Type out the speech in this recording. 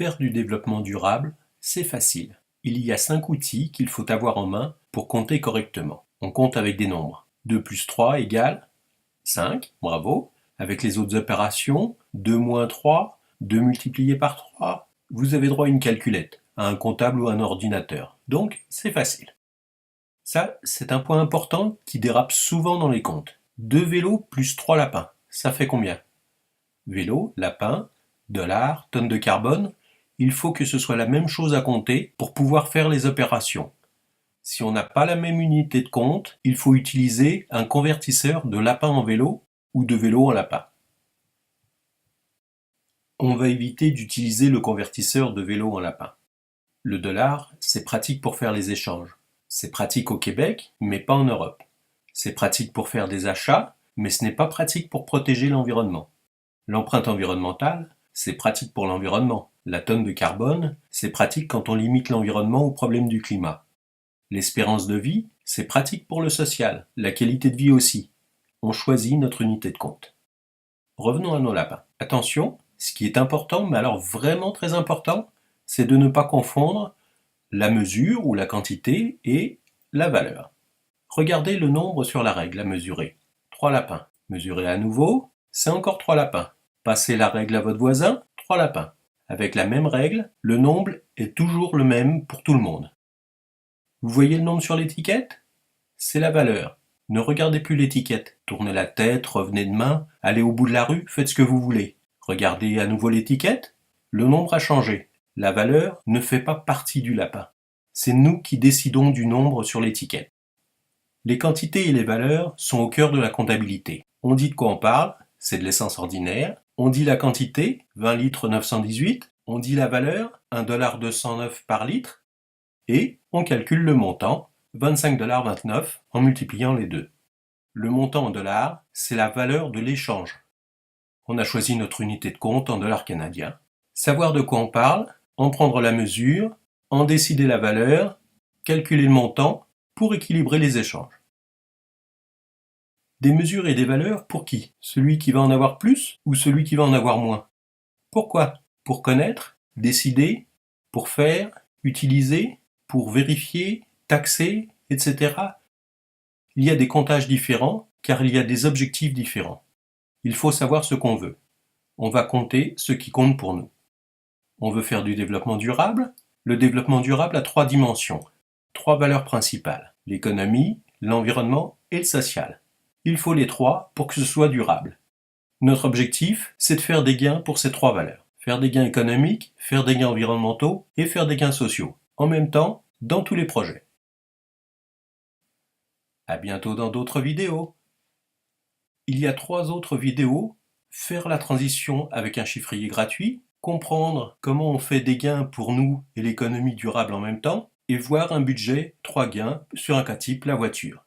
Faire du développement durable, c'est facile. Il y a 5 outils qu'il faut avoir en main pour compter correctement. On compte avec des nombres. 2 plus 3 égale 5, bravo. Avec les autres opérations, 2 moins 3, 2 multiplié par 3, vous avez droit à une calculette, à un comptable ou à un ordinateur. Donc, c'est facile. Ça, c'est un point important qui dérape souvent dans les comptes. 2 vélos plus 3 lapins, ça fait combien? Vélo, lapin, dollar, tonne de carbone, il faut que ce soit la même chose à compter pour pouvoir faire les opérations. Si on n'a pas la même unité de compte, il faut utiliser un convertisseur de lapin en vélo ou de vélo en lapin. On va éviter d'utiliser le convertisseur de vélo en lapin. Le dollar, c'est pratique pour faire les échanges. C'est pratique au Québec, mais pas en Europe. C'est pratique pour faire des achats, mais ce n'est pas pratique pour protéger l'environnement. L'empreinte environnementale, c'est pratique pour l'environnement. La tonne de carbone, c'est pratique quand on limite l'environnement aux problèmes du climat. L'espérance de vie, c'est pratique pour le social, la qualité de vie aussi. On choisit notre unité de compte. Revenons à nos lapins. Attention, ce qui est important, mais alors vraiment très important, c'est de ne pas confondre la mesure ou la quantité et la valeur. Regardez le nombre sur la règle à mesurer. 3 lapins. Mesurez à nouveau, c'est encore 3 lapins. Passez la règle à votre voisin, 3 lapins. Avec la même règle, le nombre est toujours le même pour tout le monde. Vous voyez le nombre sur l'étiquette? C'est la valeur. Ne regardez plus l'étiquette. Tournez la tête, revenez demain, allez au bout de la rue, faites ce que vous voulez. Regardez à nouveau l'étiquette. Le nombre a changé. La valeur ne fait pas partie du lapin. C'est nous qui décidons du nombre sur l'étiquette. Les quantités et les valeurs sont au cœur de la comptabilité. On dit de quoi on parle, c'est de l'essence ordinaire. On dit la quantité, 20 litres 918. On dit la valeur, 1,209 $ par litre. Et on calcule le montant, 25,29 $, en multipliant les deux. Le montant en dollars, c'est la valeur de l'échange. On a choisi notre unité de compte en dollars canadiens. Savoir de quoi on parle, en prendre la mesure, en décider la valeur, calculer le montant pour équilibrer les échanges. Des mesures et des valeurs pour qui? Celui qui va en avoir plus ou celui qui va en avoir moins? Pourquoi? Pour connaître, décider, pour faire, utiliser, pour vérifier, taxer, etc. Il y a des comptages différents car il y a des objectifs différents. Il faut savoir ce qu'on veut. On va compter ce qui compte pour nous. On veut faire du développement durable. Le développement durable a 3 dimensions, 3 valeurs principales, l'économie, l'environnement et le social. Il faut les 3 pour que ce soit durable. Notre objectif, c'est de faire des gains pour ces 3 valeurs. Faire des gains économiques, faire des gains environnementaux et faire des gains sociaux. En même temps, dans tous les projets. À bientôt dans d'autres vidéos. Il y a 3 autres vidéos. Faire la transition avec un chiffrier gratuit, comprendre comment on fait des gains pour nous et l'économie durable en même temps, et voir un budget 3 gains sur un cas type, la voiture.